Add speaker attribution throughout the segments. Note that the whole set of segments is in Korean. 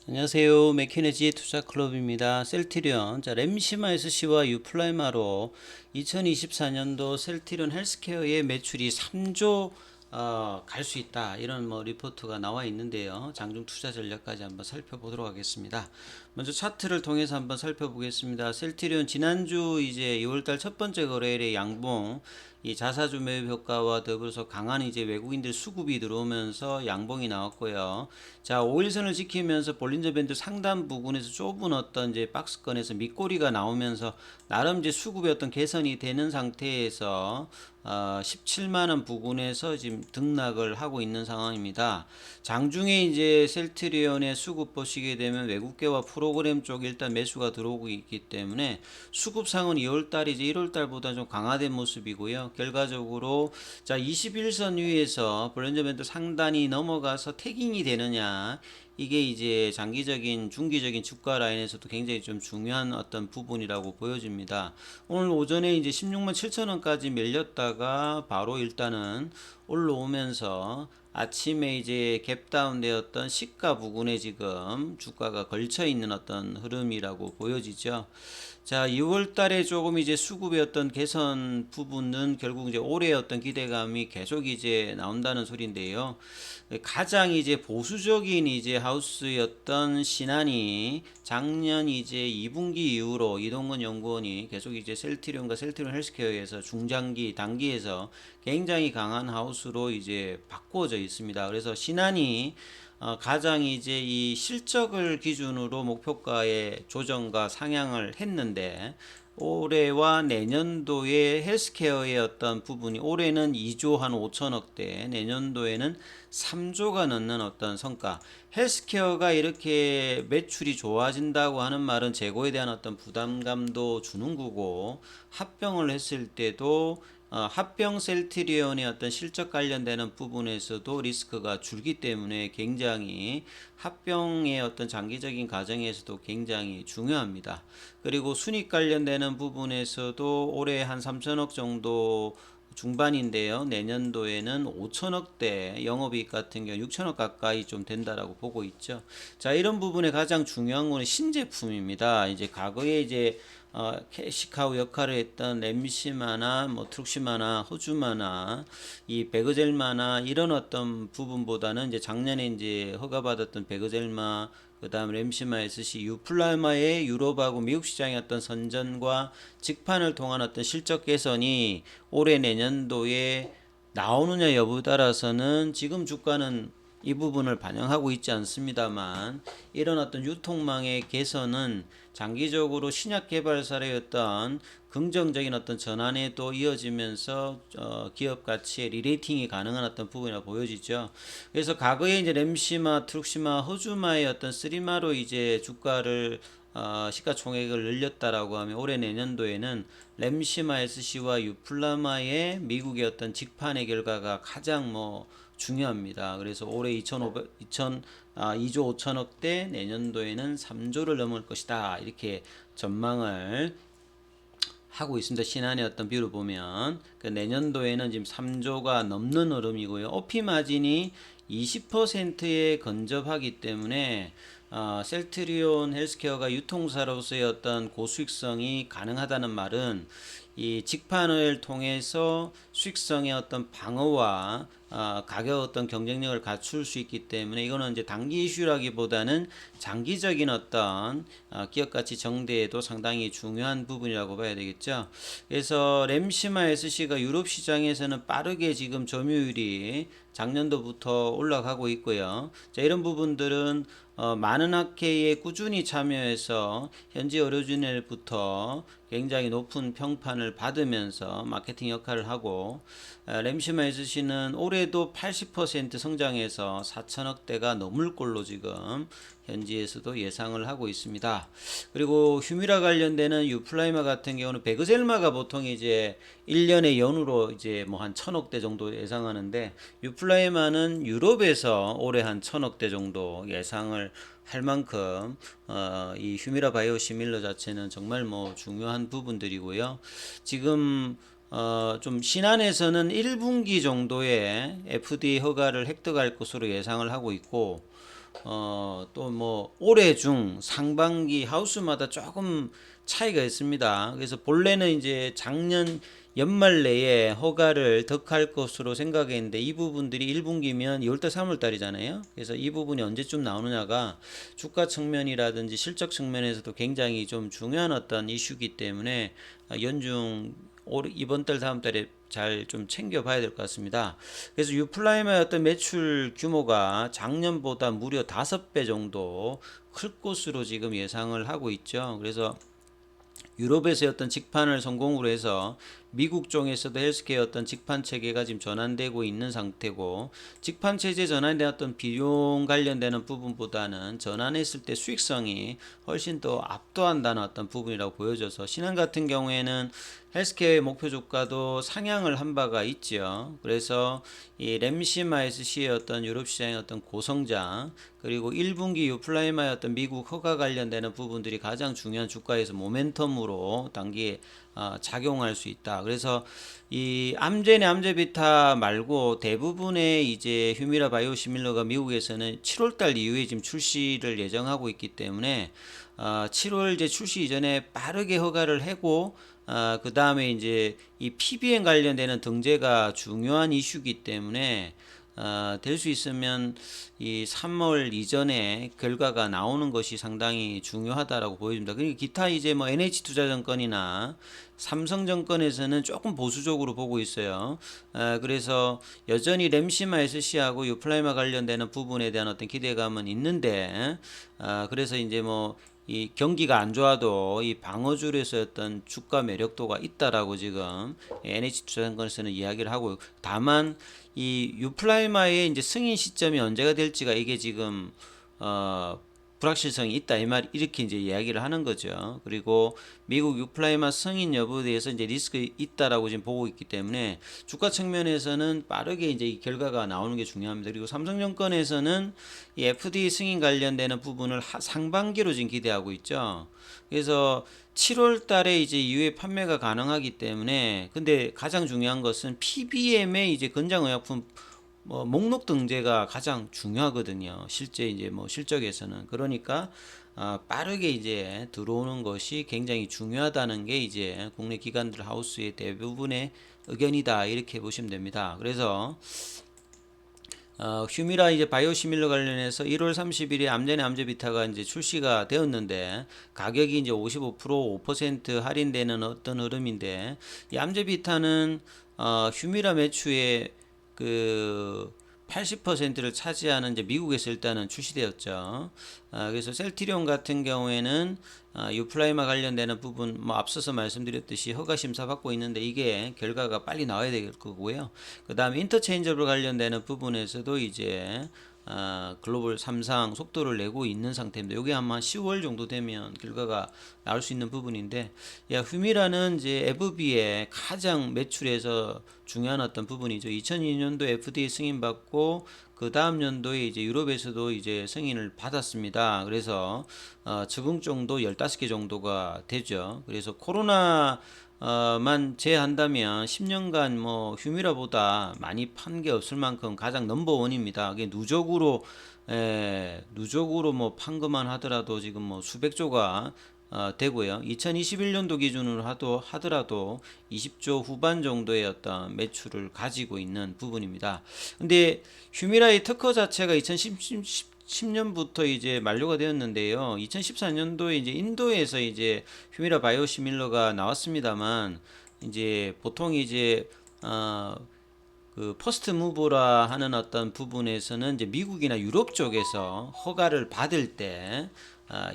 Speaker 1: 안녕하세요. 맥키네지 투자클럽입니다. 셀트리온, 램시마 SC와 유플라이마로 2024년도 셀트리온 헬스케어의 매출이 3조 갈 수 있다. 이런 리포트가 나와 있는데요. 장중 투자 전략까지 한번 살펴보도록 하겠습니다. 먼저 차트를 통해서 한번 살펴보겠습니다. 셀트리온 지난주 이제 2월달 첫 번째 거래일의 양봉, 이 자사주 매입 효과와 더불어서 강한 이제 외국인들 수급이 들어오면서 양봉이 나왔고요. 자, 5일선을 지키면서 볼린저 밴드 상단 부분에서 좁은 어떤 이제 박스권에서 밑꼬리가 나오면서 나름 이제 수급의 어떤 개선이 되는 상태에서 17만원 부근에서 지금 등락을 하고 있는 상황입니다. 장중에 이제 셀트리온의 수급 보시게 되면 외국계와 프로그램 쪽 일단 매수가 들어오고 있기 때문에 수급상은 2월달 이제 1월달보다 좀 강화된 모습이고요. 결과적으로 자 21선 위에서 볼린저 밴드 상단이 넘어가서 태깅이 되느냐, 이게 이제 장기적인 중기적인 주가 라인에서도 굉장히 좀 중요한 어떤 부분이라고 보여집니다. 오늘 오전에 이제 16만 7천 원까지 밀렸다가 바로 일단은 올라오면서 아침에 이제 갭다운 되었던 시가 부근에 지금 주가가 걸쳐 있는 어떤 흐름이라고 보여지죠. 자, 6월 달에 조금 이제 수급의 어떤 개선 부분은 결국 이제 올해 어떤 기대감이 계속 이제 나온다는 소리인데요. 가장 이제 보수적인 이제 하우스였던 신한이 작년 이제 2분기 이후로 이동건 연구원이 계속 이제 셀트리온과 셀트리온 헬스케어에서 중장기 단기에서 굉장히 강한 하우스로 이제 바꾸어져 있습니다. 그래서 신한이 가장 이제 이 실적을 기준으로 목표가의 조정과 상향을 했는데, 올해와 내년도의 헬스케어의 어떤 부분이 올해는 2조 한 5천억대, 내년도에는 3조가 넘는 어떤 성과. 헬스케어가 이렇게 매출이 좋아진다고 하는 말은 재고에 대한 어떤 부담감도 주는 거고, 합병을 했을 때도 합병 셀트리온의 어떤 실적 관련되는 부분에서도 리스크가 줄기 때문에 굉장히 합병의 어떤 장기적인 과정에서도 굉장히 중요합니다. 그리고 순익 관련되는 부분에서도 올해 한 3천억 정도 중반인데요. 내년도에는 5천억대, 영업이익 같은 경우 6천억 가까이 좀 된다라고 보고 있죠. 자, 이런 부분에 가장 중요한 거는 신제품입니다. 이제 과거에 이제 캐시카우 역할을 했던 램시마나 트룩시마나 호주마나 이 베그젤마나 이런 어떤 부분보다는 이제 작년에 이제 허가받았던 베그젤마, 그 다음 램시마 SC, 유플라마의 유럽하고 미국 시장의 어떤 선전과 직판을 통한 어떤 실적 개선이 올해 내년도에 나오느냐 여부에 따라서는 지금 주가는 이 부분을 반영하고 있지 않습니다만, 이런 어떤 유통망의 개선은 장기적으로 신약 개발사의 어떤 긍정적인 어떤 전환에도 이어지면서 기업 가치의 리레이팅이 가능한 어떤 부분이라 보여지죠. 그래서 과거에 이제 램시마, 트룩시마, 호주마의 어떤 쓰리마로 이제 주가를 시가총액을 늘렸다라고 하면, 올해 내년도에는 램시마 SC와 유플라마의 미국의 어떤 직판의 결과가 가장 중요합니다. 그래서 올해 2조 5천억대, 내년도에는 3조를 넘을 것이다, 이렇게 전망을 하고 있습니다. 신한의 어떤 뷰를 보면 내년도에는 지금 3조가 넘는 흐름이고요. OP 마진이 20%에 근접하기 때문에 셀트리온 헬스케어가 유통사로서의 어떤 고수익성이 가능하다는 말은 이 직판을 통해서 수익성의 어떤 방어와 가격 어떤 경쟁력을 갖출 수 있기 때문에, 이거는 이제 단기 이슈라기보다는 장기적인 어떤 기업 가치 정대에도 상당히 중요한 부분이라고 봐야 되겠죠. 그래서 램시마 SC가 유럽 시장에서는 빠르게 지금 점유율이 작년도부터 올라가고 있고요. 자, 이런 부분들은 많은 학회에 꾸준히 참여해서 현지 의료진들부터 굉장히 높은 평판을 받으면서 마케팅 역할을 하고, 램시마 SC는 올해도 80% 성장해서 4천억대가 넘을 걸로 지금 현지에서도 예상을 하고 있습니다. 그리고 휴미라 관련되는 유플라이마 같은 경우는 베그젤마가 보통 이제 1년에 연으로 이제 한 1,000억대 정도 예상하는데, 유플라이마는 유럽에서 올해 한 1,000억대 정도 예상을 할 만큼 이 휴미라 바이오시밀러 자체는 정말 중요한 부분들이고요. 지금 좀 신한에서는 1분기 정도에 FDA 허가를 획득할 것으로 예상을 하고 있고, 또 뭐 올해 중 상반기 하우스마다 조금 차이가 있습니다. 그래서 본래는 이제 작년 연말 내에 허가를 덕할 것으로 생각했는데, 이 부분들이 1분기면 2월달 3월달이잖아요. 그래서 이 부분이 언제쯤 나오느냐가 주가 측면이라든지 실적 측면에서도 굉장히 좀 중요한 어떤 이슈이기 때문에 연중 이번 달 다음 달에 잘 좀 챙겨봐야 될 것 같습니다. 그래서 유플라임의 어떤 매출 규모가 작년보다 무려 5배 정도 클 것으로 지금 예상을 하고 있죠. 그래서 유럽에서의 어떤 직판을 성공으로 해서 미국 쪽에서도 헬스케어 어떤 직판 체계가 지금 전환되고 있는 상태고, 직판 체제 전환에 대한 어떤 비용 관련되는 부분보다는 전환했을 때 수익성이 훨씬 더 압도한다는 어떤 부분이라고 보여져서, 신한 같은 경우에는 헬스케어의 목표 주가도 상향을 한 바가 있죠. 그래서 이 램시마 SC의 어떤 유럽 시장의 어떤 고성장, 그리고 1분기 유플라이마의 어떤 미국 허가 관련되는 부분들이 가장 중요한 주가에서 모멘텀으로 단기에 작용할 수 있다. 그래서 이 암제네 암제비타 말고 대부분의 이제 휴미라 바이오시밀러가 미국에서는 7월달 이후에 지금 출시를 예정하고 있기 때문에 7월 이제 출시 이전에 빠르게 허가를 하고, 그 다음에 이제 이 PBM 관련되는 등재가 중요한 이슈이기 때문에 될 수 있으면 이 3월 이전에 결과가 나오는 것이 상당히 중요하다라고 보여집니다. 그리고 기타 이제 뭐 NH투자증권이나 삼성증권에서는 조금 보수적으로 보고 있어요. 그래서 여전히 램시마 SC하고 유플라이마 관련되는 부분에 대한 어떤 기대감은 있는데, 그래서 이제 뭐 이 경기가 안 좋아도 이 방어줄에서 어떤 주가 매력도가 있다라고 지금 NH투자증권에서는 이야기를 하고, 다만 이 유플라이마의 이제 승인 시점이 언제가 될지가 이게 지금 불확실성이 있다 이 말 이렇게 이제 이야기를 하는 거죠. 그리고 미국 유플라이마 승인 여부에 대해서 이제 리스크 있다라고 지금 보고 있기 때문에 주가 측면에서는 빠르게 이제 이 결과가 나오는 게 중요합니다. 그리고 삼성증권에서는 이 FDA 승인 관련되는 부분을 상반기로 지금 기대하고 있죠. 그래서 7월 달에 이제 이후에 판매가 가능하기 때문에, 근데 가장 중요한 것은 PBM의 이제 건장의약품 목록 등재가 가장 중요하거든요. 실제 이제 뭐 실적에서는. 그러니까 빠르게 이제 들어오는 것이 굉장히 중요하다는 게 이제 국내 기관들 하우스의 대부분의 의견이다 이렇게 보시면 됩니다. 그래서 휴미라 이제 바이오시밀러 관련해서 1월 30일에 암제네 암제비타가 이제 출시가 되었는데, 가격이 이제 55% 5% 할인되는 어떤 흐름인데, 이 암제비타는 휴미라 매출의 그 80%를 차지하는 이제 미국에서 일단은 출시되었죠. 그래서 셀티리온 같은 경우에는 유플라이마 관련되는 부분 뭐 앞서서 말씀드렸듯이 허가 심사 받고 있는데, 이게 결과가 빨리 나와야 될 거고요. 그 다음에 인터체인저블 관련되는 부분에서도 이제 글로벌 3상 속도를 내고 있는 상태입니다. 이게 아마 10월 정도 되면 결과가 나올 수 있는 부분인데, 휴미라는 이제 에브비의 가장 매출에서 중요한 어떤 부분이죠. 2002년도 FDA 승인 받고 그 다음 연도에 이제 유럽에서도 이제 승인을 받았습니다. 그래서 적응정도 15개 정도가 되죠. 그래서 코로나 만 제한다면 10년간 뭐 휴미라보다 많이 판 게 없을 만큼 가장 넘버원입니다. 그게 누적으로 뭐 판 것만 하더라도 지금 뭐 수백조가 되고요. 2021년도 기준으로 하더라도 20조 후반 정도의 어떤 매출을 가지고 있는 부분입니다. 근데 휴미라의 특허 자체가 2010년부터 이제 만료가 되었는데요. 2014년도에 이제 인도에서 이제 휴미라 바이오시밀러가 나왔습니다만, 이제 보통 이제 그 퍼스트 무브라 하는 어떤 부분에서는 이제 미국이나 유럽 쪽에서 허가를 받을 때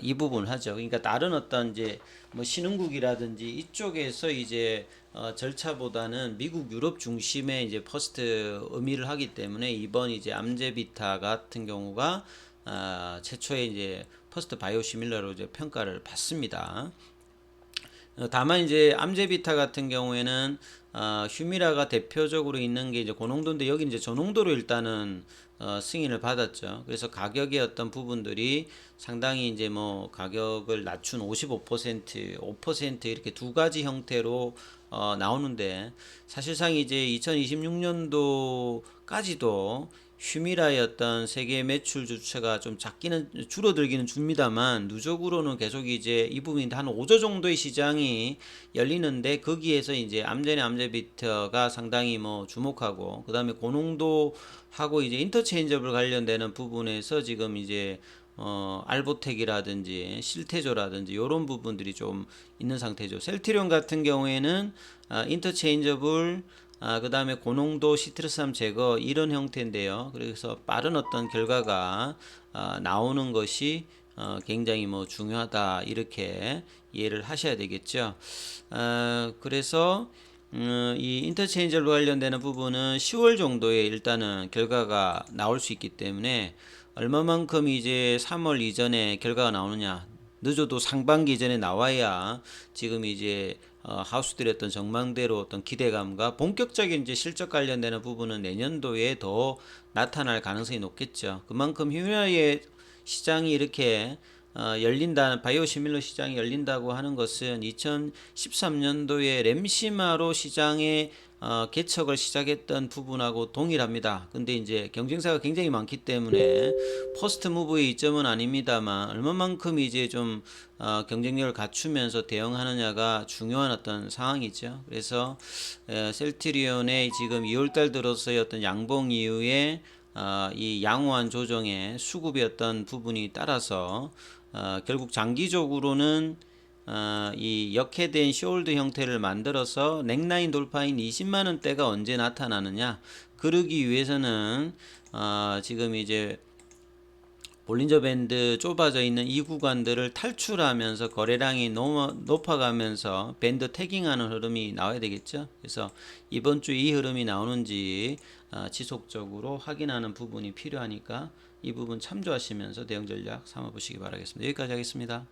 Speaker 1: 이 부분을 하죠. 그러니까 다른 어떤 이제 뭐 신흥국이라든지 이쪽에서 이제 절차보다는 미국 유럽 중심의 이제 퍼스트 의미를 하기 때문에, 이번 이제 암제비타 같은 경우가 최초의 이제 퍼스트 바이오시밀러로 이제 평가를 받습니다. 다만 이제 암제비타 같은 경우에는 휴미라가 대표적으로 있는 게 이제 고농도인데 여기 이제 저농도로 일단은 승인을 받았죠. 그래서 가격의 어떤 부분들이 상당히 이제 뭐 가격을 낮춘 55%, 5% 이렇게 두 가지 형태로 나오는데 사실상 이제 2026년도까지도 휴미라의 어떤 세계 매출 주체가 좀 작기는 줄어들기는 줍니다만 누적으로는 계속 이제 이 부분이 한 5조 정도의 시장이 열리는데 거기에서 이제 암제네 암제비트가 상당히 뭐 주목하고 그다음에 고농도하고 이제 인터체인저블 관련되는 부분에서 지금 이제 알보텍이라든지 실테조라든지 이런 부분들이 좀 있는 상태죠. 셀트리온 같은 경우에는 인터체인저블 그 다음에 고농도 시트러스함 제거 이런 형태인데요. 그래서 빠른 어떤 결과가 나오는 것이 굉장히 뭐 중요하다 이렇게 이해를 하셔야 되겠죠. 그래서 이 인터체인저로 관련되는 부분은 10월 정도에 일단은 결과가 나올 수 있기 때문에 얼마만큼 이제 3월 이전에 결과가 나오느냐 늦어도 상반기 전에 나와야 지금 이제 하우스들의 어떤 전망대로 어떤 기대감과 본격적인 이제 실적 관련되는 부분은 내년도에 더 나타날 가능성이 높겠죠. 그만큼 휴머의 시장이 이렇게 열린다는 바이오시밀러 시장이 열린다고 하는 것은 2013년도에 램시마로 시장에 개척을 시작했던 부분하고 동일합니다. 근데 이제 경쟁사가 굉장히 많기 때문에 퍼스트 무브의 이점은 아닙니다만 얼마만큼 이제 좀 경쟁력을 갖추면서 대응하느냐가 중요한 어떤 상황이죠. 그래서 셀트리온의 지금 2월달 들어서의 어떤 양봉 이후에 이 양호한 조정의 수급의 어떤 부분이 따라서 결국 장기적으로는 이 역해된 숄드 형태를 만들어서 넥라인 돌파인 20만 원대가 언제 나타나느냐 그러기 위해서는 지금 이제 볼린저 밴드 좁아져 있는 이 구간들을 탈출하면서 거래량이 높아가면서 밴드 태깅하는 흐름이 나와야 되겠죠. 그래서 이번 주 이 흐름이 나오는지 지속적으로 확인하는 부분이 필요하니까 이 부분 참조하시면서 대응 전략 삼아 보시기 바라겠습니다. 여기까지 하겠습니다.